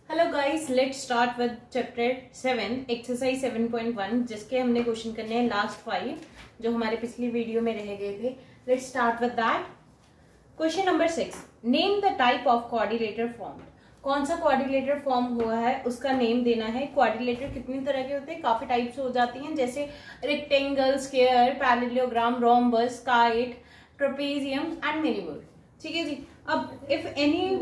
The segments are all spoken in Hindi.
Hello guys, let's start with chapter 7 exercise 7.1 जिसके हमने क्वेश्चन करने हैं लास्ट 5 जो हमारे पिछली वीडियो में रह गए थे। Let's start with that. Question number 6, name the type of quadrilateral form. कौन सा क्वाड्रिलेटर फॉर्म हुआ है उसका नेम देना है। क्वाड्रिलेटर कितनी तरह के होते हैं, काफी टाइप्स हो जाती हैं, जैसे rectangle, square, parallelogram, rhombus, kite, trapezium and many more. ठीक है जी। अब if any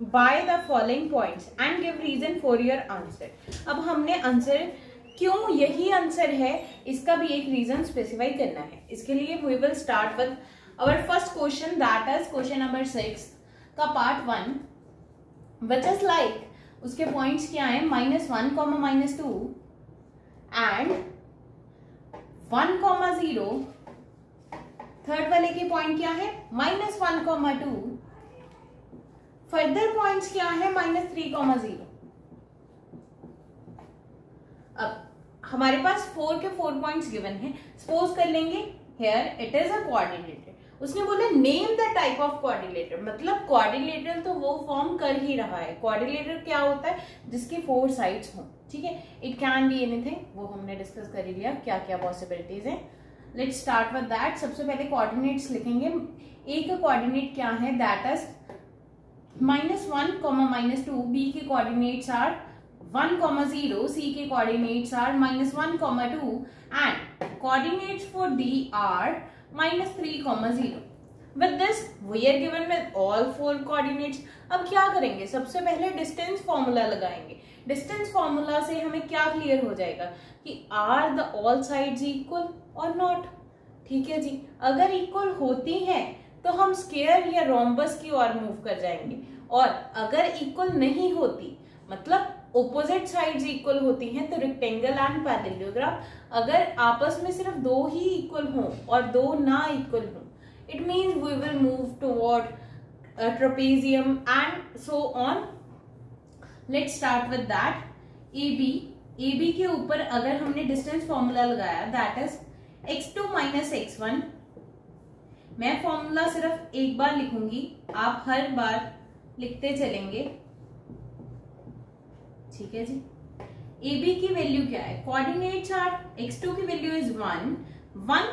by the following points and give reason for your answer. अब हमने आंसर क्यों यही आंसर है इसका भी एक रीजन स्पेसिफाई करना है। इसके लिए we will start with our first question, that is question number 6 का पार्ट 1 विच इज लाइक, उसके पॉइंट्स क्या है, -1, -2 एंड 1, 0। थर्ड वाले के पॉइंट क्या है, -1, 2। फर्दर पॉइंट्स क्या है, -3, 0। अब हमारे पास 4 के 4 पॉइंट्स गिवन है। सपोज कर लेंगे here it is a quadrilateral. उसने बोला name the type of quadrilateral, मतलब क्वाड्रिलेटर तो वो फॉर्म कर ही रहा है। क्वाड्रिलेटर क्या होता है, जिसकी 4 साइड्स हों। ठीक है, इट कैन बी एनीथिंग, वो हमने डिस्कस कर ही लिया क्या क्या पॉसिबिलिटीज है। Let's start with that. सबसे पहले कोऑर्डिनेट्स लिखेंगे। ए का कोऑर्डिनेट क्या है, दैट इज -1, -2। बी के कोऑर्डिनेट्स आर 1, 0। सी के coordinates are -1, 2 and coordinates for D are -3, 0। With this we are given with all 4 coordinates। अब क्या करेंगे, सबसे पहले डिस्टेंस फॉर्मूला लगाएंगे। डिस्टेंस फॉर्मूला से हमें क्या क्लियर हो जाएगा कि are the all sides equal और नॉट। ठीक है जी, अगर इक्वल होती हैं तो हम स्क्वायर या रोम्बस की ओर मूव कर जाएंगे, और अगर इक्वल नहीं होती मतलब ऑपोजिट साइड्स इक्वल होती हैं तो रेक्टेंगल एंड पैरेललोग्राम। अगर आपस में सिर्फ 2 ही इक्वल हों और 2 ना इक्वल हों, it means we will move toward trapezium and so on। let's start with that। AB के ऊपर अगर हमने डिस्टेंस फॉर्मूला लगाया, that is x2 - x1। मैं फॉर्मूला सिर्फ एक बार लिखूंगी, आप हर बार लिखते चलेंगे। ठीक है जी। AB की वैल्यू क्या है, कोऑर्डिनेट्स आर x2 की value is 1, 1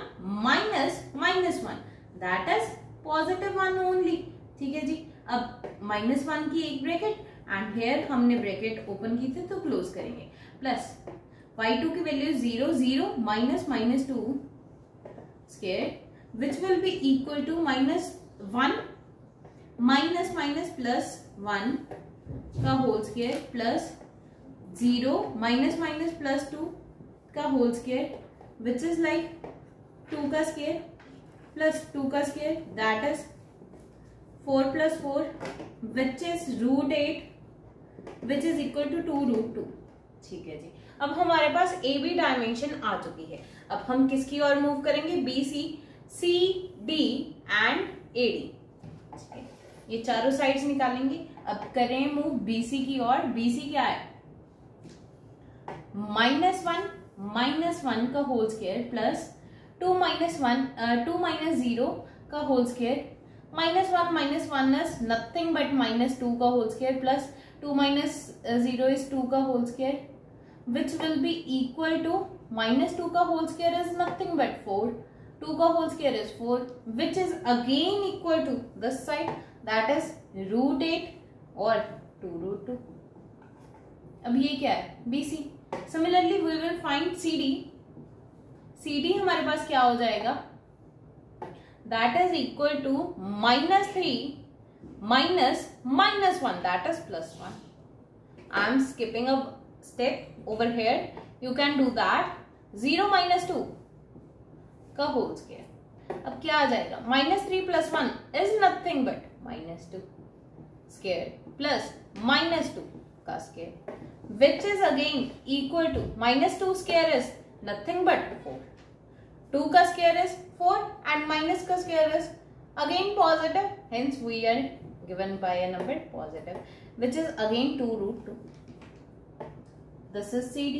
-1 that is +1 only. ठीक है जी। अब -1 की एक ब्रैकेट एंड हेयर हमने ब्रैकेट ओपन की थी तो क्लोज करेंगे, प्लस y2 की value 0, 0 -2 square which will be equal to -1 +1 का होल स्क्वायर प्लस 0 -+2 का whole square which is like 2 का स्क्वायर प्लस 2 का square, that is 4 + 4 which is √8 which is equal to 2√2। ठीक है जी। अब हमारे पास ए बी डायमेंशन आ चुकी है। अब हम किसकी ओर मूव करेंगे, B C D and A D. ये चारों साइड्स निकालेंगे। अब करें मूव बीसी की ओर। बीसी क्या है, -1 का होल स्क्वायर प्लस 2 - 0 का whole square, -1 is nothing but -2 का होल स्क्वायर प्लस 2 - 0 इज 2 का whole square which will be equal to -2 का whole square is nothing but 4, 2 का whole square is 4 which is again equal to this side, that is √8 और 2√2। अब ये क्या है, BC। Similarly we will find CD हमारे पास क्या हो जाएगा, that is equal to -3 -1 that is +1। I am skipping a step over here, you can do that. 0 - 2 का होल स्क्वायर। अब क्या आ जाएगा, -3 + 1 is nothing but -2 square plus -2 का square which is again equal to -2 square is nothing but 4, 2 का square is 4 and minus का square is again positive, hence we are given by a number positive which is again 2√2। this is CD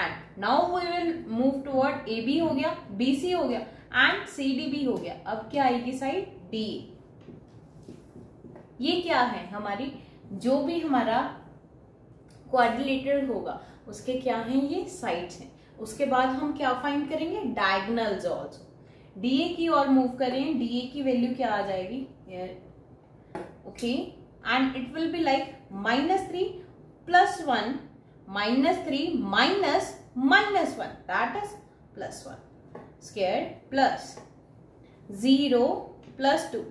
and now we will move toward AB हो गया, BC हो गया and CDB हो गया। अब क्या आएगी साइड DA। ये क्या है, हमारी जो भी हमारा क्वाड्रिलेटरल होगा उसके क्या हैं, ये साइड्स हैं। उसके बाद हम क्या फाइंड करेंगे, डायगोनल्स आल्सो। डीए की ओर मूव करें, डीए की वैल्यू क्या आ जाएगी, okay, and it will be like -3 + 1 -3 minus -1 that is +1 square plus 0 + 2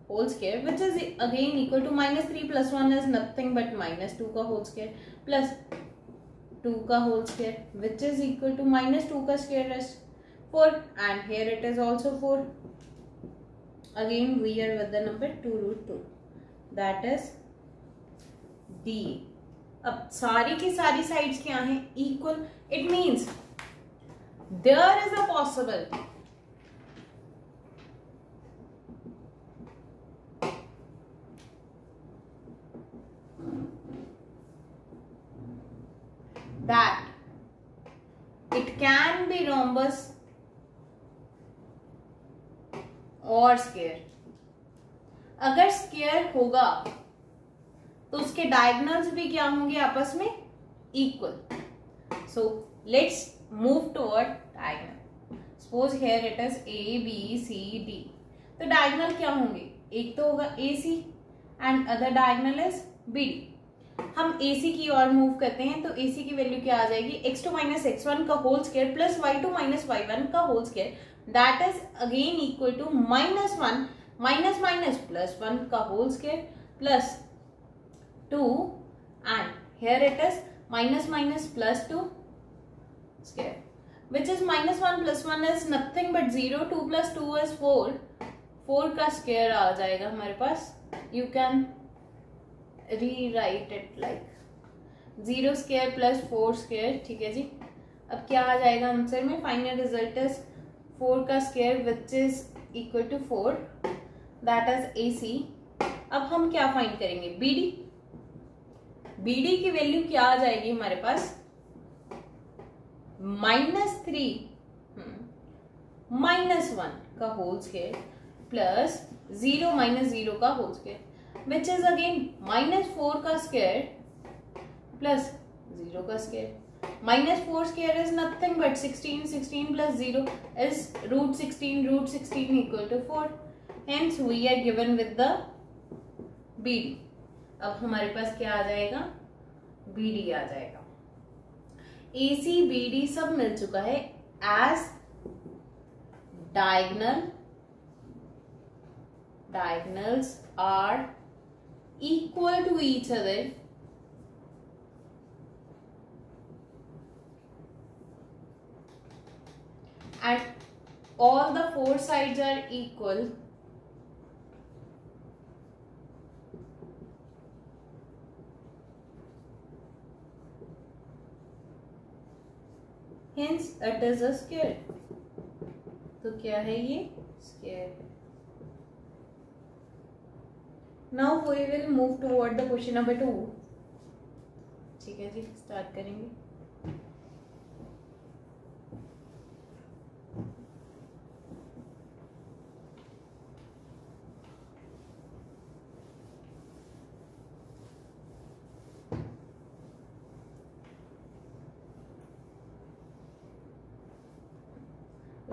whole square which is again equal to -3 + 1 is nothing but -2 का whole square plus 2 का whole square which is equal to -2 का square is 4 and here it is also 4. Again we are with the number 2√2 that is D. अब सारी की सारी साइड्स क्या हैं, equal. It means there is a possibility that it can be rhombus or square. अगर स्क्वायर होगा तो उसके डायगोनल्स भी क्या होंगे, आपस में equal. So let's move toward diagonal. Suppose here it is A B C D. तो डायगोनल क्या होंगे, एक तो होगा A C and other diagonal is B D. हम ए सी की ओर मूव करते हैं तो ए सी की वैल्यू क्या आ जाएगी, x2 - x1 का whole square plus y2 - y1 का whole square that is again equal to -1 minus minus +1 का whole square plus 2 and here it is minus minus +2 square which is -1 + 1 is nothing but 0. 2 + 2 is 4. 4 का स्क्वायर आ जाएगा हमारे पास. You can rewrite it like 0 square plus 4 square. ठीक है जी. अब क्या आ जाएगा आंसर में, फाइनल रिजल्ट इज 4 का square which is equal to 4 that is AC. अब हम क्या फाइंड करेंगे, BD. BD की वैल्यू क्या आ जाएगी हमारे पास, -3 -1 का होल स्क्वायर प्लस 0 - 0 का whole square which is again -4 का स्क्वायर प्लस 0 का square. -4 square is nothing but 16. 16 + 0 is √16. √16 equal to 4. Hence we are given with the BD. अब हमारे पास क्या आ जाएगा, BD आ जाएगा. AC BD सब मिल चुका है as diagonals are equal to each other and all the four sides are equal. Hence it is a square. तो क्या है ये, square है. Now we will move toward the question number 2. ठीक है जी, स्टार्ट करेंगे.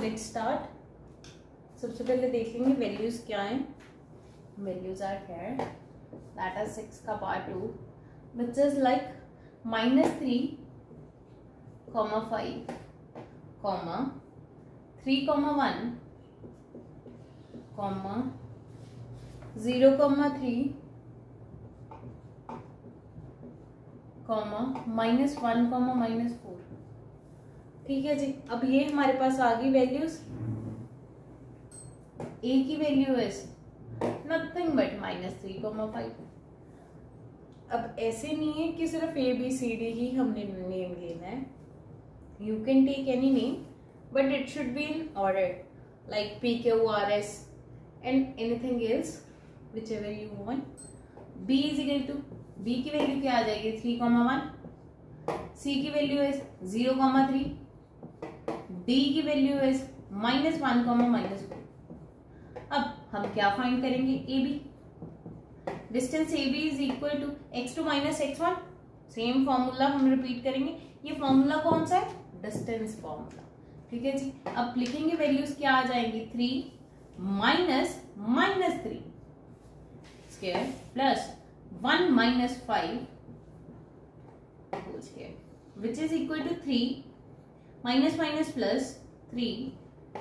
Let's start. सबसे पहले देख लेंगे वैल्यूज क्या हैं. Values are here that is 6 का पार्ट 2 विच इज लाइक -3, 5, 3, 1, 0, 3, -1, -4. ठीक है जी. अब ये हमारे पास आ गई वैल्यूज. ए की वैल्यू इज नथिंग बट -3, 5. अब ऐसे नहीं है कि सिर्फ ABCD ही हमने नेम लेना है. You can take any name but it should be in order like PQRS and anything else whichever you want. B is equal to, B की वैल्यू क्या आ जाएगी, 3, 1. C की वैल्यू इज 0, 3. D की वैल्यू इज -1, -4. अब हम क्या फाइंड करेंगे, AB. Distance AB is equal to x2 - x1. Same formula हम रिपीट करेंगे। ये फॉर्मूला कौन सा है? Distance formula. ठीक है जी। अब लिखेंगे वैल्यूज क्या आ जाएंगी, 3 minus -3 square plus 1 minus 5 whole square which is equal to 3 minus minus plus 3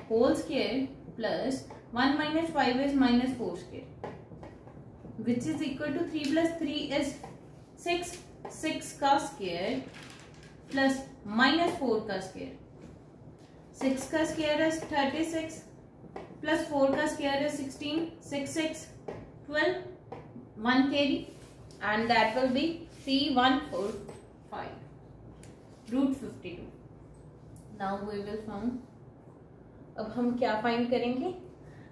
whole square plus 1 minus 5 is -4 square which is equal to 3 plus 3 is 6 6 का स्क्वायर प्लस -4 का स्क्वायर 6 का स्क्वायर इज 36 प्लस 4 का square is 16 6 6 12 1 carry and that will be 3145 root 52. Now we will find, अब हम क्या फाइंड करेंगे,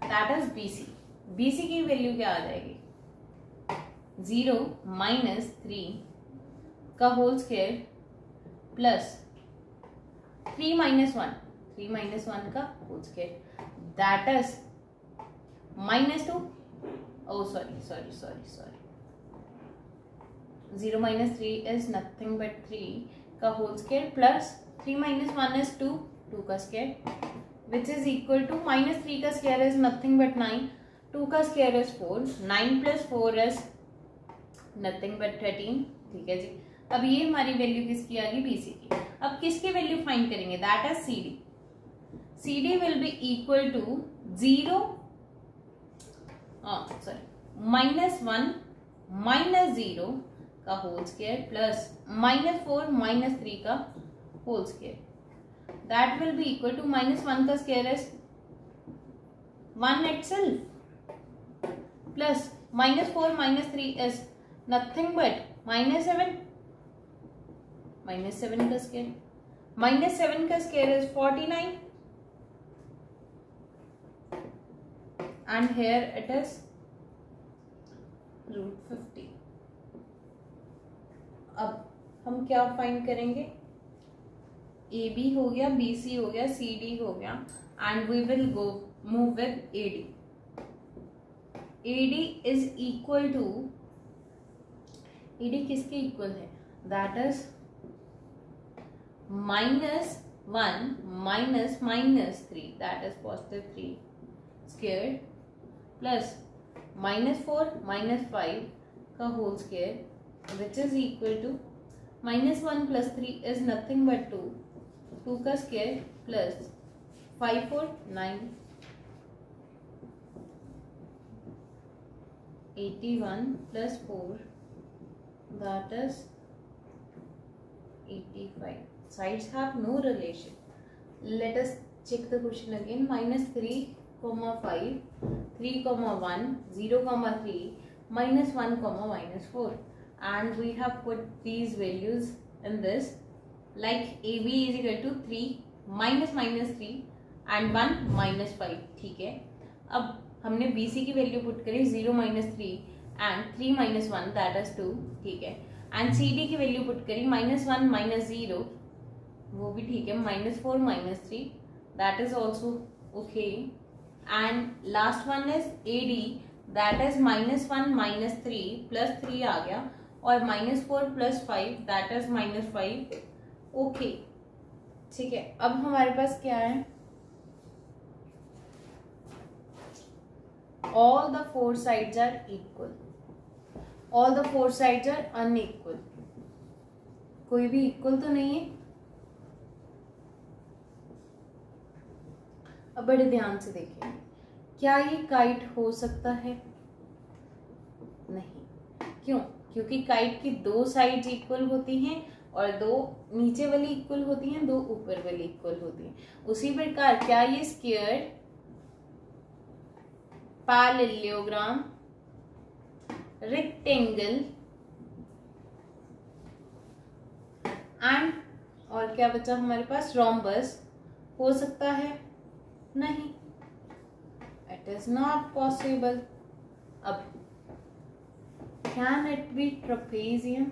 that is BC. BC की वैल्यू क्या आ जाएगी, 0 माइनस 3 का होल स्क्वायर प्लस 3 माइनस 1 का whole square that is -2 oh sorry 0 minus 3 is nothing but 3 का whole square plus 3 minus 1 is 2 का square which is equal to -3 का स्क्वायर is nothing but 9, 2 का square is 4, 9 plus 4 is nothing but 13। ठीक है जी। अब ये हमारी वैल्यू किसकी आ गई, BC की। अब किसकी वैल्यू फाइंड करेंगे, that is CD। CD will be equal to 0 -1 -0 का होल स्क्वायर प्लस -4 -3 का whole square that will be equal to -1 का square is 1 itself plus -4 -3 is nothing but -7 का स्क्वायर -7 का square is 49 and here it is root 50। अब हम क्या फाइंड करेंगे, AB हो गया, BC हो गया, CD हो गया and we will go move with AD। AD is equal to, AD किसके इक्वल है, that is -1 minus -3 that is +3 squared plus -4 -5 का whole square which is equal to -1 + 3 is nothing but 2 का square plus 5 4 9 81 + 4 that is 85। Sides have no relation. Let us check the question again. -3, 5, 3, 1, 0, 3, -1, -4 and we have put these values in this like AB is equal to 3 -3 and 1 -5। ठीक है। अब हमने BC की वैल्यू पुट करी 0 -3 and 3 -1 that is 2। ठीक है। एंड CD की वैल्यू पुट करी -1 -0 वो भी ठीक है, -4 -3 that is also okay and last one is AD that is -1 -3 plus 3 आ गया और -4 plus 5 that is -5। ओके ठीक है। अब हमारे पास क्या है, all the four sides are equal, all the four sides are unequal। कोई भी इक्वल तो नहीं है। अब बड़े ध्यान से देखिए, क्या ये काइट हो सकता है, नहीं। क्यों, क्योंकि काइट की 2 साइड्स इक्वल होती हैं और 2 नीचे वाली इक्वल होती हैं, 2 ऊपर वाली इक्वल होती हैं। उसी प्रकार क्या ये स्क्वायर पैरेललोग्राम रेक्टेंगल एंड और क्या बचा हमारे पास, रोम्बस हो सकता है, नहीं, इट इज नॉट पॉसिबल। अब कैन इट बी ट्रेपेजियम,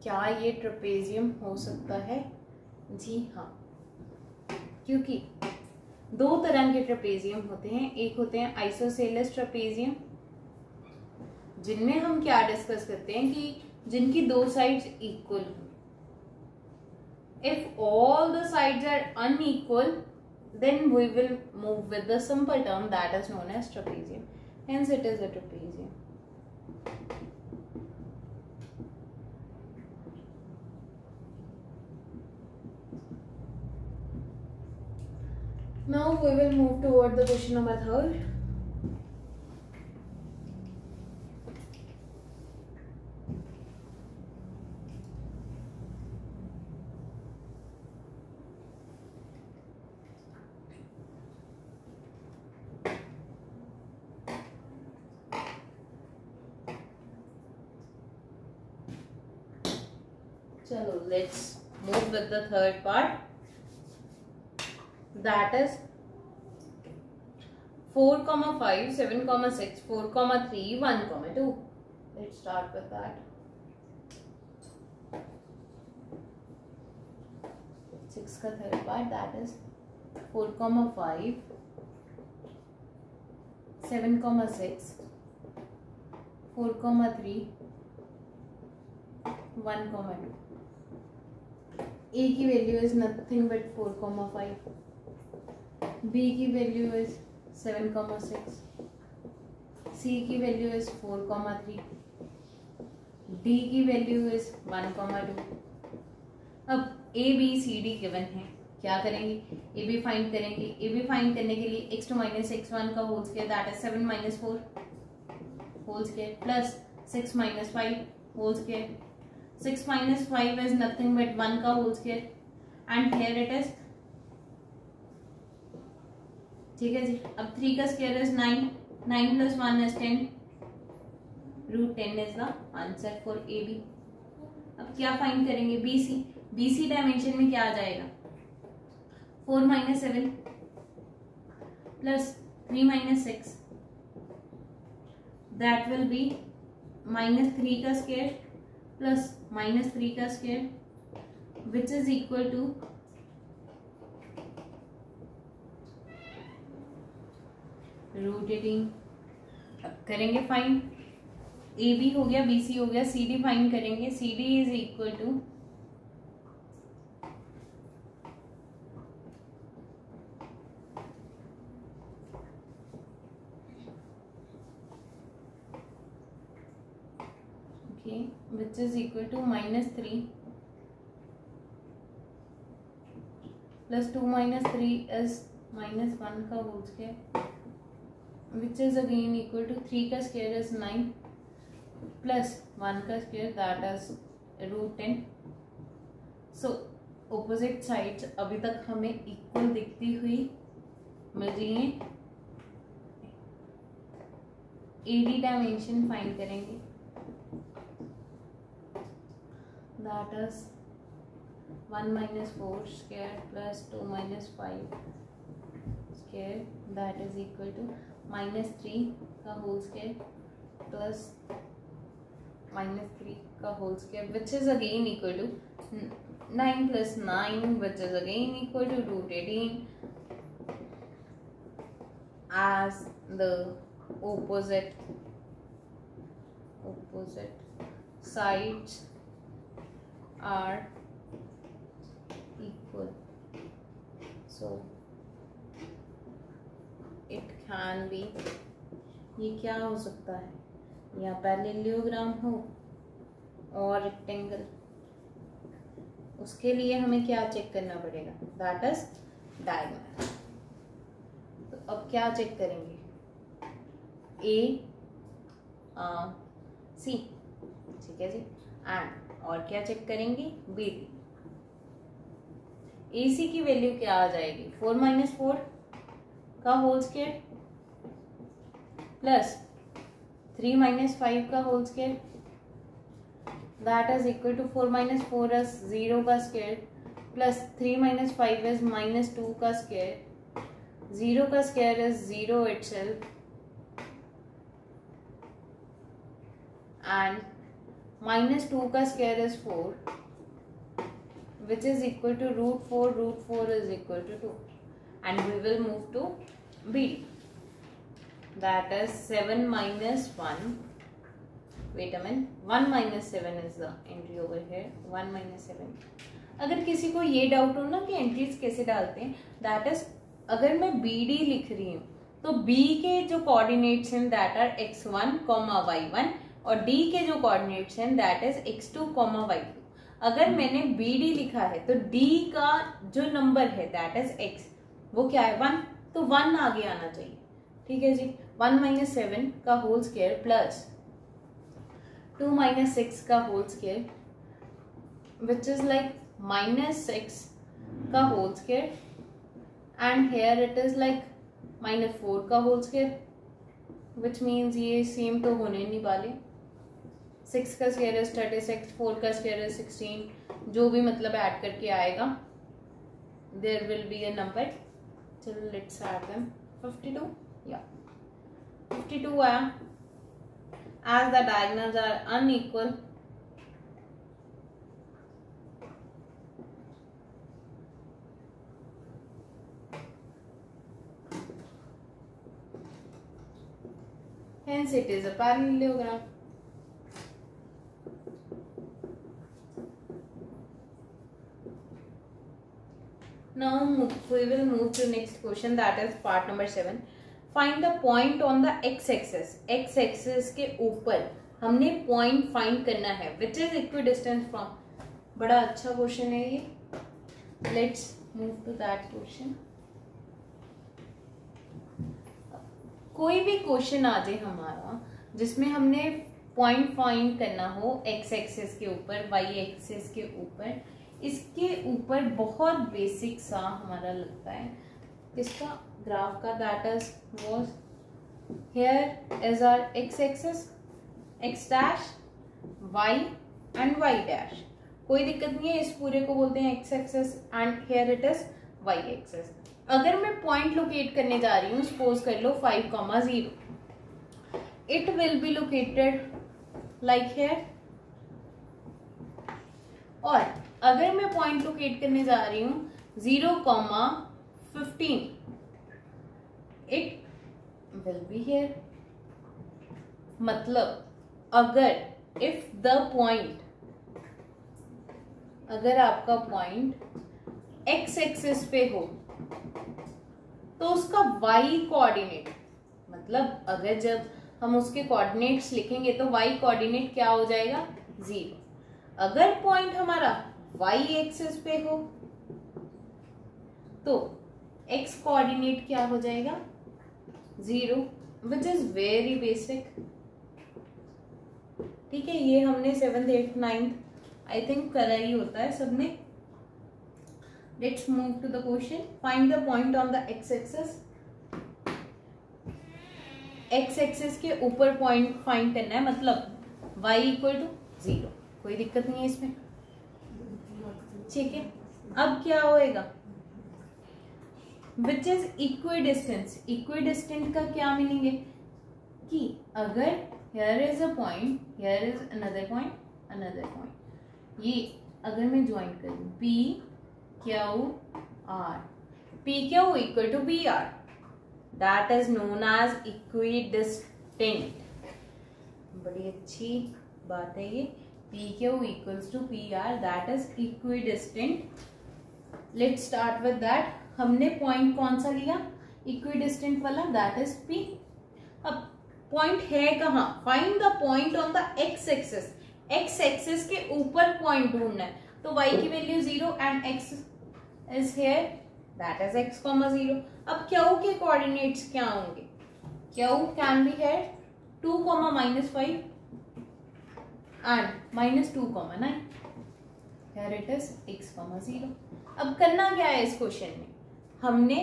क्या ये ट्रेपेजियम हो सकता है, जी हाँ, क्योंकि 2 तरह के ट्रेपेजियम होते हैं, एक होते हैं आइसोसेलेस ट्रेपेजियम जिनमें हम क्या डिस्कस करते हैं कि जिनकी दो साइड्स इक्वल हो. If all the sides are unequal, then we will move with the simple term that is known as trapezium. Hence it is a trapezium. Now we will move toward the question number 3. Chalo, let's move with the third part. That is 4,5, 7,6, 4,3, 1,2. Let's start with that. 6 का third part, that is 4,5, 7,6, 4,3, 1,2. A की value is nothing but 4,5. B की वैल्यू इज 7,6. C की वैल्यू इज 4,3. D की वैल्यू इज 1,2. अब A B C D given है, क्या करेंगे? A B फाइंड करेंगे. A B फाइंड करने के लिए x2 - x1 का whole square that is 7 - 4 whole square plus 6 - 5 whole square. 6 - 5 is nothing but 1 का whole square and here it is. ठीक है जी. अब 3 का square is 9. 9 plus 1 is 10. Root 10 is the answer for AB. अब क्या फाइंड करेंगे? BC. BC डायमेंशन में क्या आ जाएगा? 4 - 7 plus 3 - 6 that will be -3 का square प्लस -3 का square which is equal to √18. अब करेंगे फाइंड. ए बी हो गया, बी सी हो गया, सी डी फाइंड करेंगे. C D is equal to which is equal to -3 plus 2 - 3 is -1 का whole square which is again equal to 3 का स्क्वायर is 9 plus 1 का square that is √10. so opposite sides अभी तक हमें इक्वल दिखती हुई मिल रही है. AD डायमेंशन फाइंड करेंगे. That is 1 - 4 square plus 2 - 5 square that is equal to -3 का whole square plus -3 का whole square which is again equal to 9 plus 9 which is again equal to √18 as the opposite sides are equal. So it can be, ये क्या हो सकता है? या पैरेललोग्राम हो और रेक्टेंगल. उसके लिए हमें क्या चेक करना पड़ेगा? That is diagonal. तो अब क्या चेक करेंगे? A C. ठीक है जी. एंड और क्या चेक करेंगे? BD. AC की वैल्यू क्या आ जाएगी? 4 - 4 का होल स्क्वायर प्लस 3 - 5 का whole square that is equal to 4 - 4 is 0 का स्क्वायर प्लस 3 - 5 इज -2 का स्क्वायर. 0 का स्क्वायर इज 0 itself and -2 का square is 4 which is equal to √4. √4 is equal to 2 and we will move to BD. That is 7 - 1 wait a minute, 1 minus 7 is the entry over here, 1 minus 7। अगर किसी को ये डाउट हो ना कि एंट्रीज कैसे डालते हैं, दैट इज अगर मैं बी डी लिख रही हूँ तो बी के जो कोऑर्डिनेट्स हैं दैट आर x1, y1 और डी के जो कोऑर्डिनेट्स हैं दैट इज x2, y2। अगर मैंने बी डी लिखा है तो डी का जो नंबर है दैट इज x, वो क्या है 1, तो 1 आगे आना चाहिए। ठीक है जी, 1 माइनस 7 का होल स्क्वायर प्लस 2 माइनस 6 का whole square which is like -6 का whole square and here it is like -4 का होल स्क्वायर विच मीन्स ये सेम तो होने नहीं वाले। 6 का स्क्वायर इज 36, 4 का स्क्वायर इज 16, जो भी मतलब ऐड करके आएगा there will be a number. चलो लेट्स ऐड देम। 52 या 52 आया। As the diagonals are unequal hence it is a parallelogram. Now we will move to next question, that is part number 7. Find the point on the x-axis. x-axis के ऊपर हमने point find करना है which is equidistant from. बड़ा अच्छा क्वेश्चन है ये. Let's move to that question. कोई भी क्वेश्चन आ जाए हमारा जिसमें हमने पॉइंट फाइंड करना हो एक्स एक्सिस के ऊपर, वाई एक्सिस के ऊपर, इसके ऊपर बहुत बेसिक सा हमारा लगता है इसका ग्राफ का, that is was here is our x axis, x dash, y and y dash. कोई दिक्कत नहीं है, इस पूरे को बोलते हैं x axis and here it is y axis. अगर मैं पॉइंट लोकेट करने जा रही हूँ, सपोज कर लो 5,0, it will be located like here. और अगर मैं पॉइंट लोकेट करने जा रही हूँ 0,15, इट विल बी हियर। मतलब अगर इफ द पॉइंट, अगर आपका पॉइंट एक्स एक्सिस पे हो तो उसका वाई कोऑर्डिनेट, मतलब अगर जब हम उसके कोऑर्डिनेट्स लिखेंगे तो वाई कोऑर्डिनेट क्या हो जाएगा 0। अगर पॉइंट हमारा वाई एक्सिस पे हो तो एक्स कोऑर्डिनेट क्या हो जाएगा 0, विच इज वेरी बेसिक। ठीक है, ये हमने 7th 8th 9th I think करा ही होता है सबने। Let's move to the question. Find the point on the x-axis. x-axis के ऊपर पॉइंट फाइंड करना है, मतलब y इक्वल टू 0। कोई दिक्कत नहीं है इसमें, ठीक है। अब क्या होएगा, विच इज इक्विडिस्टेंस। इक्विडिस्टेंट का क्या मीनिंग है कि अगर here is a point, here is another point, another point, ये अगर मैं ज्वाइन करूं P Q R, P Q equal to P R, that is known as equidistant। बड़ी अच्छी बात है ये, P Q equals to P R, that is equidistant। Let's start with that। हमने पॉइंट कौन सा लिया, इक्विडिस्टेंट वाला, that is P। अब पॉइंट है कहाँ, find the point on the x axis. X axis के ऊपर पॉइंट ढूंढना है, तो y की value 0 and x is here, that is x, 0। अब q के कोऑर्डिनेट्स क्या होंगे, q can be here 2, -5 and -2, 9, here it is x, 0। अब करना क्या है इस क्वेश्चन में, हमने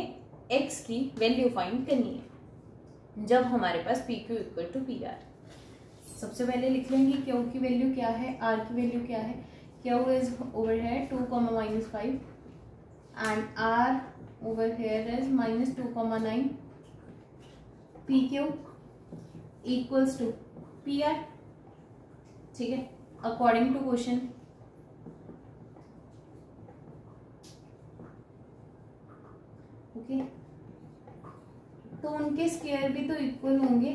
x की वैल्यू फाइंड करनी है जब हमारे पास P Q equal to P R. सबसे पहले लिख लेंगे क्यू की वैल्यू क्या है, आर की वैल्यू क्या है। Q is over here 2, -5 and R over here is -2, 9। P Q equals to P R, ठीक है, अकॉर्डिंग टू क्वेश्चन। ओके, तो उनके स्क्वायर भी तो इक्वल होंगे,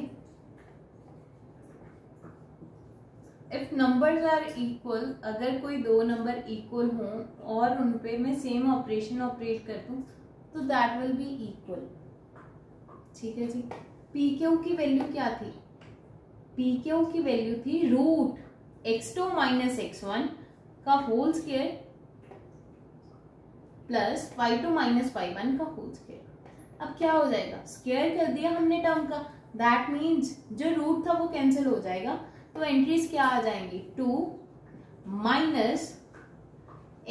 इफ नंबर्स आर इक्वल, अगर कोई दो नंबर इक्वल हों और उन पे मैं सेम ऑपरेशन ऑपरेट कर दूं तो दैट विल बी इक्वल। ठीक है जी। पी क्यू की वैल्यू क्या थी? पी क्यू की वैल्यू थी रूट x2 माइनस x1 का whole square plus y2 minus y1 का होल स्क्वायर। अब क्या हो जाएगा? स्क्वायर कर दिया हमने टर्म का, दैट मीन्स जो रूट था वो कैंसिल हो जाएगा, तो एंट्रीज क्या आ जाएंगी? 2 माइनस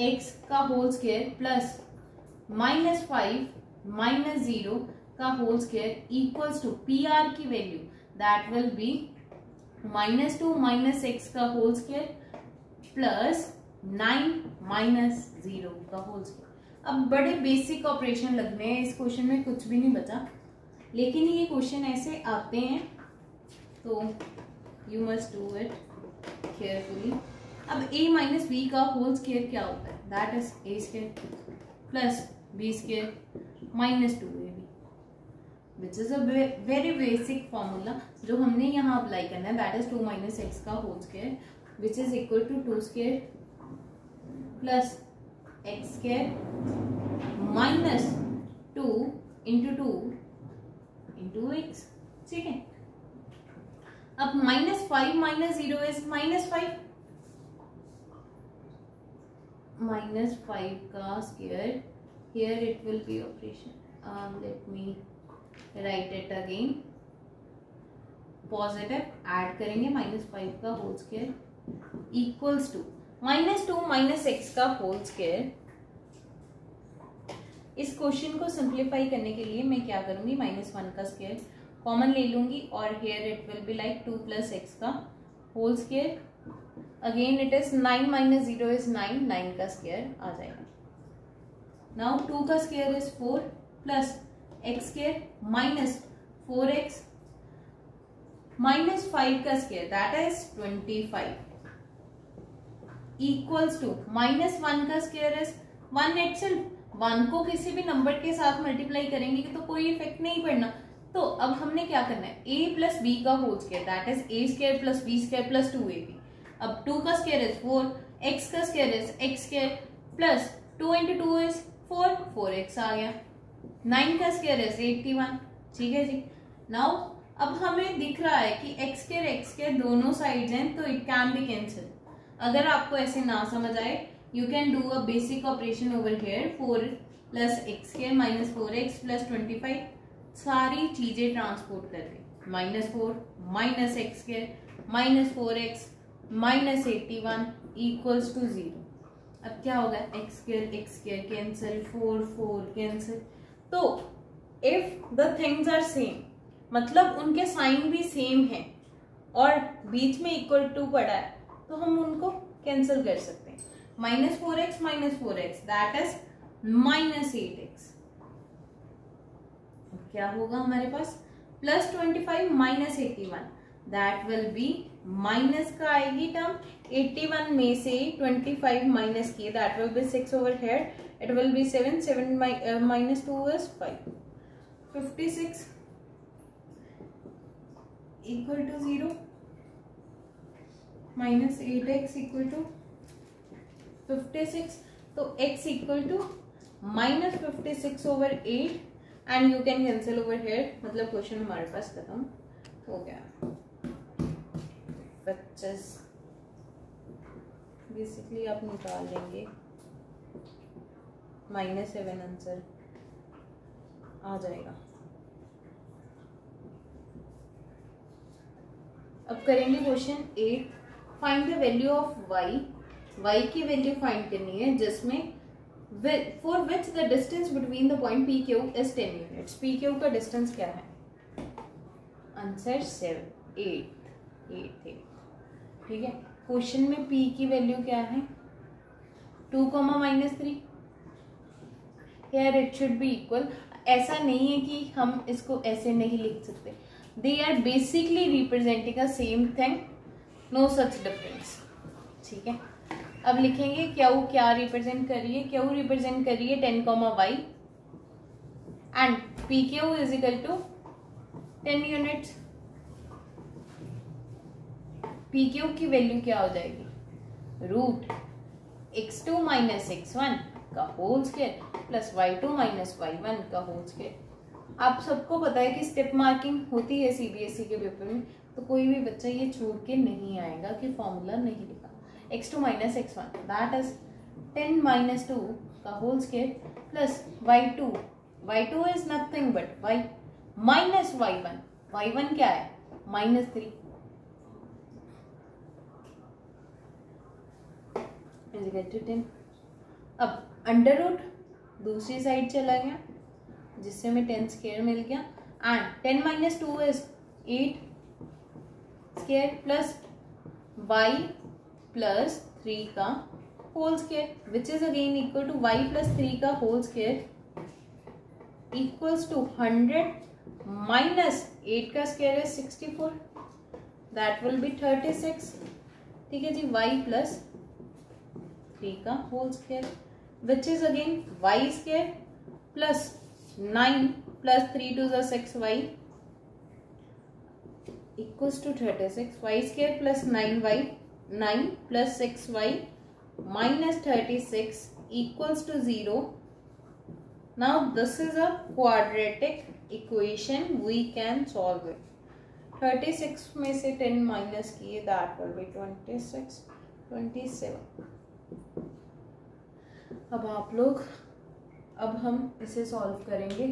x का whole square plus minus 5 minus 0 का whole square equals to P R की value that will be minus 2 minus x का होल स्क्वायर प्लस 9 माइनस 0 का होल स्क्वायर। अब बड़े बेसिक ऑपरेशन लगने हैं, इस क्वेश्चन में कुछ भी नहीं बचा, लेकिन ये क्वेश्चन ऐसे आते हैं तो you must do it carefully. अब a माइनस बी का होल स्क्वायर क्या होता है? That is a square plus b square minus 2ab, which is a very basic formula जो हमने यहाँ अप्लाई करना है। दैट इज 2 माइनस एक्स का whole square which is equal to 2 square plus x square minus 2 into 2 into x. ठीक है। अब minus 5 minus 0 is minus 5, minus 5 का square, here it will be operation, let me write it again, positive add करेंगे माइनस 5 का whole square equals to minus 2 minus x का होल स्क्वायर। इस क्वेश्चन को सिंप्लीफाई करने के लिए मैं क्या करूंगी? माइनस 1 का स्क्वायर कॉमन ले लूंगी और here it will be like 2 plus x का whole square, again it is 9 minus 0 is 9, 9 का स्क्वायर आ जाएगा। नाउ 2 का square is 4 plus x square minus 4x minus 5 का square that is 25 equals to minus 1 का स्क्वायर इज 1 इटसेल्फ। 1 को किसी भी नंबर के साथ मल्टीप्लाई करेंगे तो कोई इफेक्ट नहीं पड़ना, तो अब हमने क्या करना है? a प्लस बी का whole square that is a square plus b square plus 2ab। अब 2 का स्क्वायर इज 4, x का square is x square plus 2 into 2 is 4, 4x आ गया। 9 का स्क्वायर इज 81। ठीक है जी। नाउ अब हमें दिख रहा है कि x स्क्वायर दोनों साइड्स हैं, तो इट कैन बी कैंसिल। अगर आपको ऐसे ना समझ आए, you can do a basic operation over here, 4 plus x square minus 4x plus 25, सारी चीजें ट्रांसपोर्ट कर रही, minus 4 minus x square minus 4x minus 81 equals to 0। अब क्या होगा? X square cancel, 4 cancel. तो if the things are same, मतलब उनके साइन भी सेम है और बीच में इक्वल टू पड़ा है, तो हम उनको कैंसिल कर सकते हैं। Minus 4x that is minus 8x। क्या होगा हमारे पास? Plus 25 minus 81 that will be minus का आएगी टर्म, 81 में से 25 माइनस किए that will be 6 over here, it will be 7 minus 2 is 5, 56 equal to 0 minus 8x equal to 56। तो x equal to minus 56 over 8 and you can cancel over here, मतलब क्वेश्चन हमारे पास खत्म हो गया। 25 बेसिकली आप निकाल लेंगे, -7 आंसर आ जाएगा। अब करेंगे question 8, find the value of y की वैल्यू फाइंड करनी है जिसमें for which the distance between the point P Q is 10 units. P Q का डिस्टेंस क्या है? आंसर 8 ठीक है। क्वेश्चन में p की वैल्यू क्या है? 2, -3। Here it should B equal. ऐसा नहीं है कि हम इसको ऐसे नहीं लिख सकते, they are basically representing a same thing, no such difference. ठीक है। अब लिखेंगे क्यू क्या रिप्रेजेंट कर रही है? क्यू रिप्रेजेंट कर रही है 10, y and P Q is equal to 10 units. P Q की वैल्यू क्या हो जाएगी, रूट x2 माइनस x1 का whole square plus y2 minus y1 का होल स्क्वायर। आप सबको पता है कि स्टेप मार्किंग होती है सीबीएसई के पेपर में, तो कोई भी बच्चा ये छोड़ के नहीं आएगा कि फॉर्मूला नहीं लिखा। x2 minus x1 that is 10 minus 2 का whole square plus y2 is nothing but y minus y1 क्या है, -3 इज इक्वल टू 10। अब अंडर रूट दूसरी साइड चला गया जिससे हमें 10 स्क्वायर मिल गया and 10 minus 2 is 8 square plus y plus 3 का whole square which is again equal to y plus 3 का whole square equals to 100 minus 8 का square is 64 that will be 36। ठीक है जी, y प्लस 3 का whole square which is again y square plus 9 plus 3 to the 6y equals to 36, y square plus 9 plus 6y minus 36 equals to 0. Now this is a quadratic equation, we can solve it. 36 में से 10 माइनस किए that will be 26, 27। अब आप लोग, अब हम इसे सॉल्व करेंगे।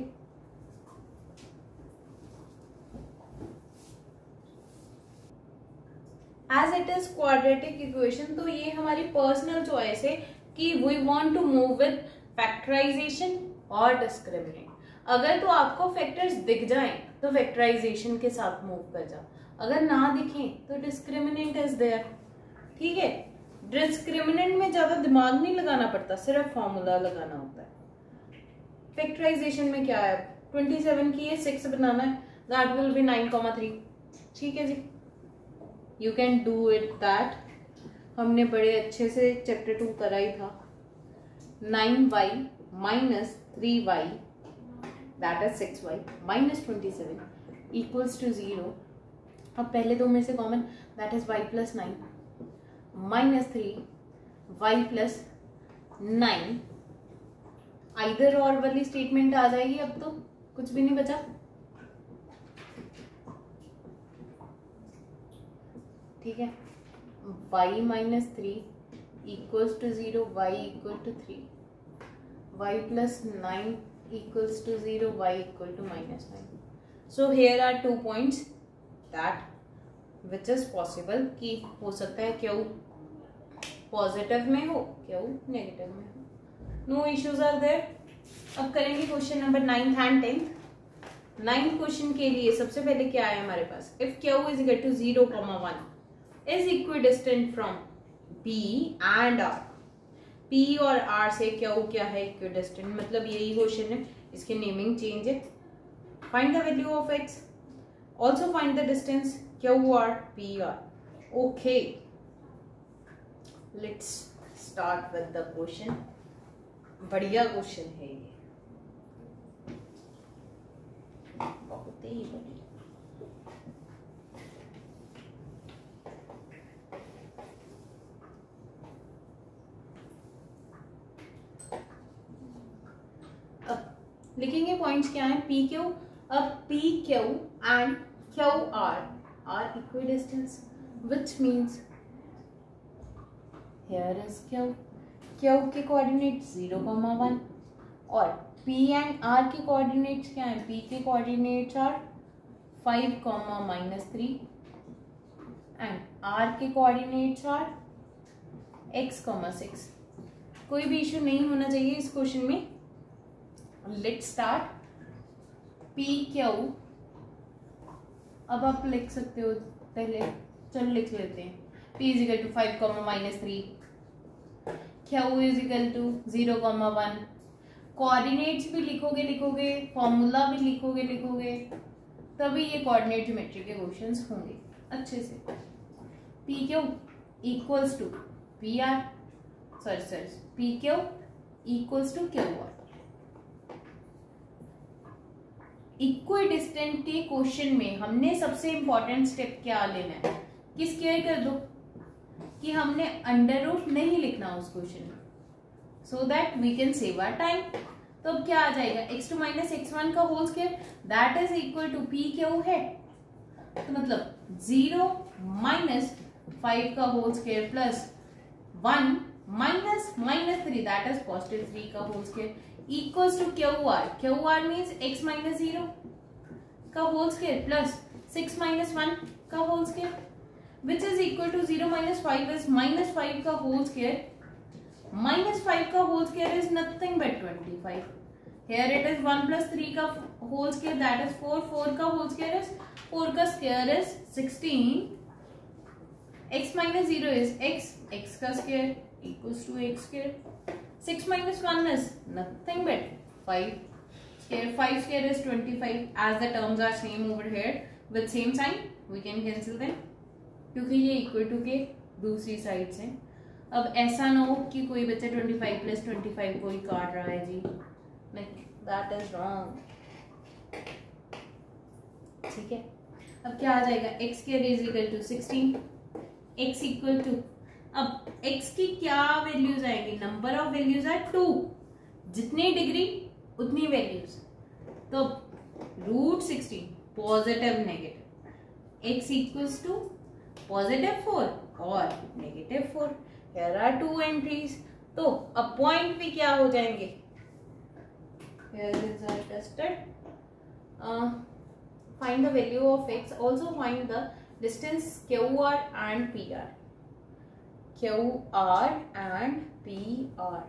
As it is quadratic equation, तो ये हमारी पर्सनल चॉइस है कि we want to move with factorisation और डिस्क्रिमिनेंट। अगर तो आपको फैक्टर्स दिख जाएं तो फैक्टराइजेशन के साथ मूव कर जाओ, अगर ना दिखें तो डिस्क्रिमिनेंट इज देयर। ठीक है, डिस्क्रिमिनेंट में ज्यादा दिमाग नहीं लगाना पड़ता, सिर्फ फॉर्मूला लगाना होता है। फैक्टराइजेशन में क्या है, 27 की ये 6 बनाना है, दैट विल बी 9,3। ठीक है जी, you can do it that. हमने बड़े अच्छे से चैप्टर 2 करा ही था। 9y minus 3y that is 6y minus 27 equals to 0। अब पहले दो में से common, that is y plus 9 minus 3y plus 9। Either और वाली स्टेटमेंट आ जाएगी, अब तो कुछ भी नहीं बचा। ठीक है, y minus 3 equals to 0, y equal to 3, y plus 9 equals to 0, y equal to minus 9. So here are 2 points that which is possible कि हो सकता है Q पॉजिटिव में हो, Q नेगेटिव में हो। No issues are there. अब करेंगे question number 9th and 10th। 9th question के लिए सबसे पहले क्या है हमारे पास, if Q is equal to 0, 1 is equidistant from P and R। P और R से Q क्या है, इक्विडिस्टेंट, मतलब यही क्वेश्चन है, इसके नेमिंग चेंज है। Find the value of x, also find the distance QR, PR। Okay, let's start with the question. बढ़िया क्वेश्चन है ये, बहुत ही बढ़िया। लिखेंगे पॉइंट्स क्या है, पी क्यू। अब P Q and Q are equidistance, which means here is Q के कोऑर्डिनेट 0, 1 और पी एंड आर के कोऑर्डिनेट्स क्या है, पी के कोऑर्डिनेट्स आर 5, -3 एंड आर के कोऑर्डिनेट्स आर x, 6। कोई भी इशू नहीं होना चाहिए इस क्वेश्चन में। Let's start. पी क्यू, अब आप लिख सकते हो, पहले चलो लिख लेते हैं। P is equal to 5, -3, Q is equal to 0, 1। Coordinates भी लिखोगे, फॉर्मूला भी लिखोगे, तभी ये कोऑर्डिनेट ज्योमेट्री के क्वेश्चंस होंगे अच्छे से। P Q equals to P R, P Q equals to Q R. Equidistant के क्वेश्चन में हमने सबसे इंपॉर्टेंट स्टेप क्या लेना है, कि स्क्वायर कर दो, कि हमने अंडर रूट नहीं लिखना उस क्वेश्चन में, so that we can save our time. तो अब क्या आ जाएगा, x2 माइनस x1 का whole square that is equal to p Q है, तो मतलब 0 माइनस 5 का whole square plus 1 minus -3 that is positive 3 का whole square equals to Q R means x minus 0 का होल स्क्वायर प्लस 6 माइनस 1 का whole square which is equal to 0 minus 5 is -5 का होल स्क्वायर, -5 का whole square is nothing but 25, here it is 1 plus 3 का होल स्क्वायर दैट इज 4, 4 का होल स्क्वायर इज 4 का square is 16, x minus 0 is x का square equals to x square, 6 minus 1 is nothing but 5 square, 5 square is 25, as the terms are same over here with same sign we can cancel them क्योंकि ये इक्वल टू के दूसरी साइड से। अब ऐसा ना हो कि कोई बच्चा 25 प्लस 25 को ही काट रहा है जी, नहीं, दैट इज रॉन्ग। ठीक है, अब क्या आ जाएगा, x square is equal to 16, x equal to, अब x की क्या वैल्यूज आएंगी, नंबर ऑफ वैल्यूज आर 2, जितनी डिग्री उतनी वैल्यूज, तो √16 positive negative, x equals to +4 और -4, here are 2 entries, तो अब पॉइंट भी क्या हो जाएंगे, here is our tested, find the value of x, also find the distance QR and PR, QR and PR,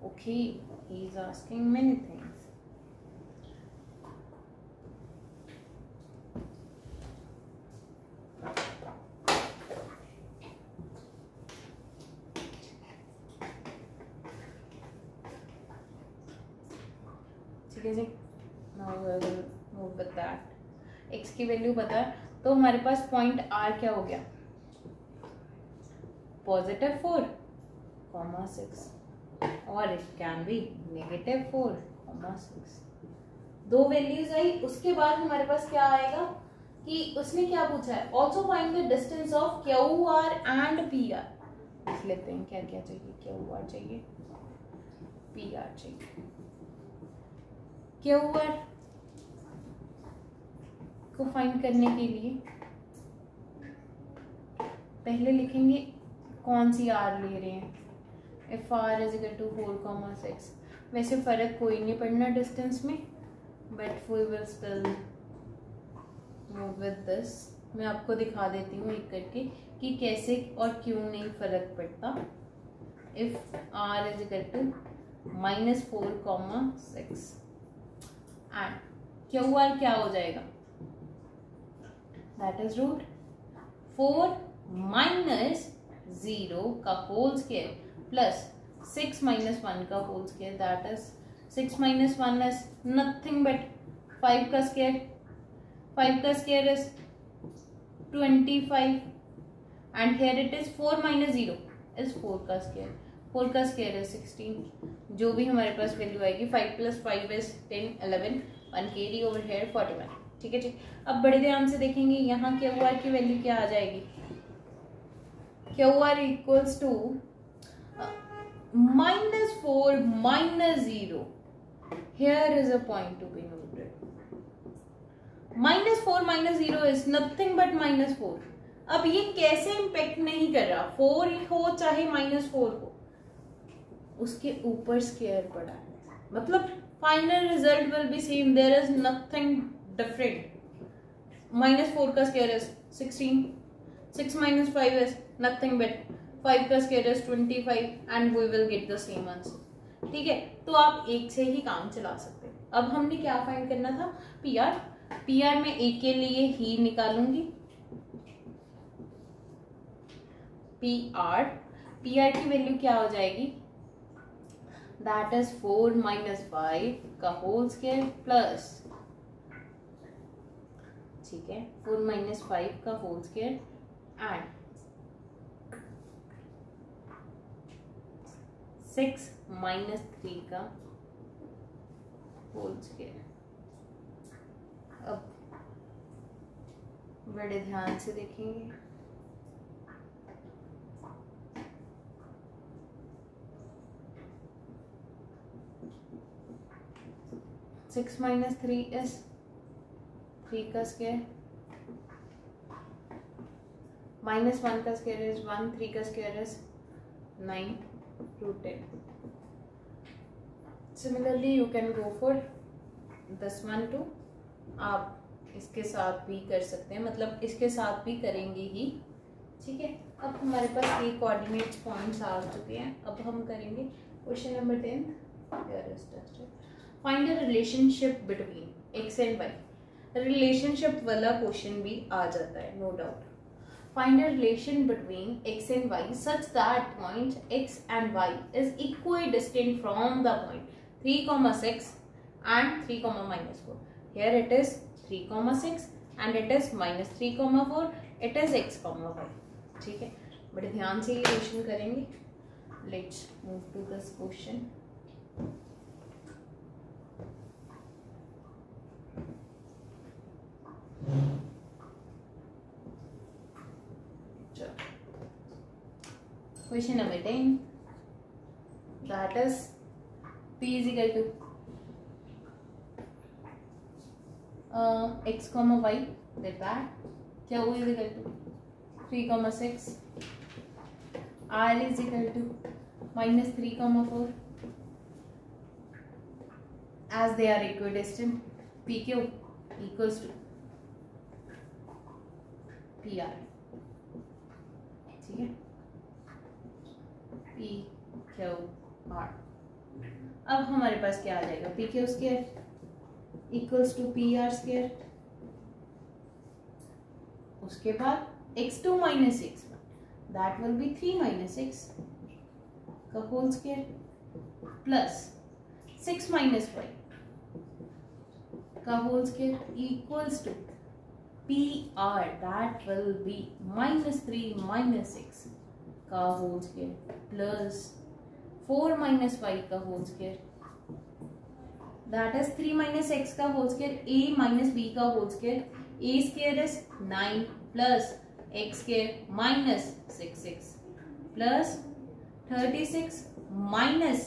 okay, he is asking many things. ठीक है जी, now we will move with that. x की वैल्यू पता है, तो हमारे पास पॉइंट r क्या हो गया, +4, 6 और इट कैन बी -4, 6, दो वैल्यूज आई। उसके बाद हमारे पास क्या आएगा कि उसने क्या पूछा है, also find the distance of Q R and P R, लिख लेते हैं क्या क्या चाहिए, क्यू आर चाहिए, पी आर चाहिए। क्यू आर को फाइंड करने के लिए पहले लिखेंगे कौन सी आर ले रहे हैं, if R is equal to 4,6, वैसे फर्क कोई नहीं पड़ना डिस्टेंस में, but we will still move with this. मैं आपको दिखा देती हूँ एक करके कि कैसे और क्यों नहीं फर्क पड़ता। If R is equal to -4,6 and Q R क्या हो जाएगा, दैट इज √4 माइनस 0 का होल स्क्वायर प्लस 6 माइनस 1 का whole square, that is 6 minus 1 is nothing but 5 का स्क्वायर, 5 का square is 25 and here it is 4 minus 0 is 4 का स्क्वायर, 4 का स्क्वायर इज 16, जो भी हमारे पास वैल्यू आएगी 5 plus 5 is 10, 11, 1 carry over here 41। ठीक है जी, अब बड़े ध्यान से देखेंगे यहाँ क्यू आर की वैल्यू क्या आ जाएगी, Q R equals to -4 minus 0, here is a point to be noted, -4 minus 0 is nothing but -4। अब ये कैसे इम्पेक्ट नहीं कर रहा, 4 हो चाहे -4 हो, उसके ऊपर स्क्वायर पड़ा है, मतलब final result will be same, there is nothing different. -4 का square is 16, 6 minus 5 is nothing but 5 का square is 25 and we will get the same answer. ठीक है, तो आप एक से ही काम चला सकते हैं। अब हमने क्या फाइंड करना था, पी आर, पी आर में ए के लिए ही निकालूंगी, पी आर की वैल्यू क्या हो जाएगी, दैट इज 4 माइनस 5 का होल स्क्वायर प्लस, ठीक है, 4 माइनस 5 का होल स्क्वायर एंड 6 माइनस 3 का होल स्क्वायर। अब बड़े ध्यान से देखेंगे। सिक्स माइनस थ्री इज 3 का स्क्वायर, माइनस 1 का स्क्वायर इज 1, 3 का square is 9 root 10। Similarly you can go for this one too. आप इसके साथ भी कर सकते हैं, मतलब इसके साथ भी करेंगे ही, ठीक है। अब हमारे पास ये कोऑर्डिनेट्स पॉइंट्स आ चुके हैं। अब हम करेंगे question number 10। Find the relationship between x and y. Relationship वाला क्वेश्चन भी आ जाता है, no doubt. Find the relation between x and y such that point x and y is equidistant from the point 3,6 and 3,-4. Here it is 3,6 and it is -3,4. It is x, y. ठीक है, बड़े ध्यान से ये क्वेश्चन करेंगे। Let's move to this question. Question number 10. That is P is equal to x, y did that. Q is equal to 3,6. R is equal to -3,4. As they are equidistant, PQ equals to PR. ठीक है, PQR। अब हमारे पास क्या आ जाएगा, PQ square equals to PR square, उसके बाद x2 minus x1 that will be 3 minus x का whole square plus 6 minus y का whole square equals to PR that will be -3 minus x का whole square plus 4 minus y का whole square that is 3 minus x का whole square, a minus b का whole square, a square is 9 plus x square minus 6x plus 36 minus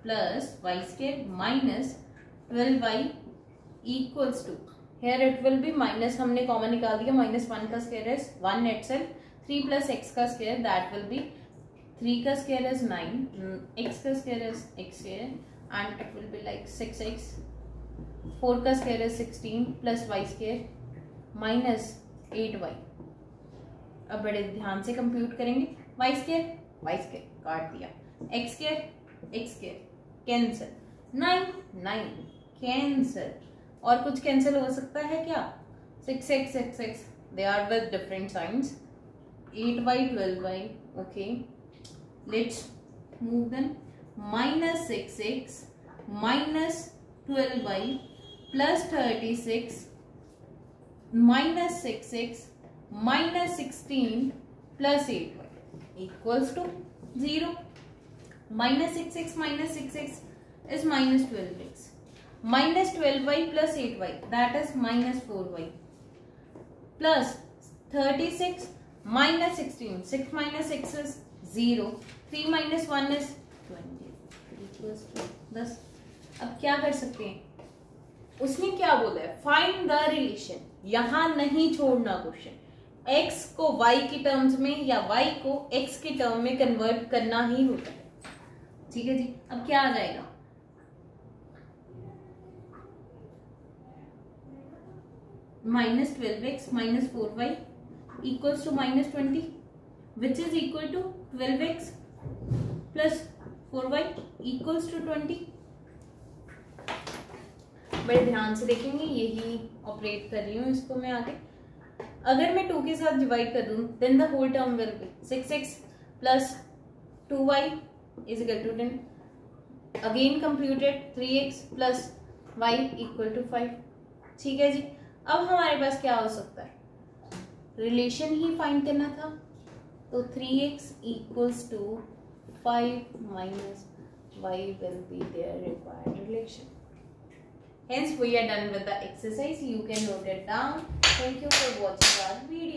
plus y square minus 12y equals to, here it will be minus, हमने कॉमन निकाल दिया, -1 का square is 1 itself, 3 plus x का स्क्वायर दैट विल बी 3 का स्क्वायर इज 9, x का square is x square and it will be like 6x, 4 का square is 16 plus y square minus 8y। अब बड़े ध्यान से कंप्यूट करेंगे, y स्क्वायर काट दिया, x स्क्वायर कैंसिल, 9 कैंसिल, और कुछ कैंसिल हो सकता है क्या, 6x they are with different signs, 8y 12y, okay, let's move them, -6x minus 12y plus 36 minus 6x minus 16 plus 8y equals to 0. -6x minus 6x is minus 12x, minus 12y plus 8y that is minus 4y plus 36 minus 16, 6 minus 6 is 0, 3 minus 1 is 20 equals to 10। अब क्या कर सकते हैं, उसने क्या बोला है, फाइंड द रिलेशन, यहां नहीं छोड़ना क्वेश्चन, x को y की टर्म्स में या y को x के टर्म में कन्वर्ट करना ही होता है, ठीक है जी। अब क्या आ जाएगा, -12x minus 4y equals to -20 which is equal to 12x plus 4y equals to 20। बड़े ध्यान से देखेंगे, यही ऑपरेट कर रही हूँ इसको मैं आगे। अगर मैं 2 के साथ डिवाइड कर दूं then the whole term will be 6x plus 2y is equal to 10, again computed 3x plus y equal to 5, ठीक है जी। अब हमारे पास क्या हो सकता है, रिलेशन ही फाइंड करना था, तो 3x equals to 5 minus y will be their required relation। Hence, we are done with the exercise. You can note it down. Thank you for watching our video.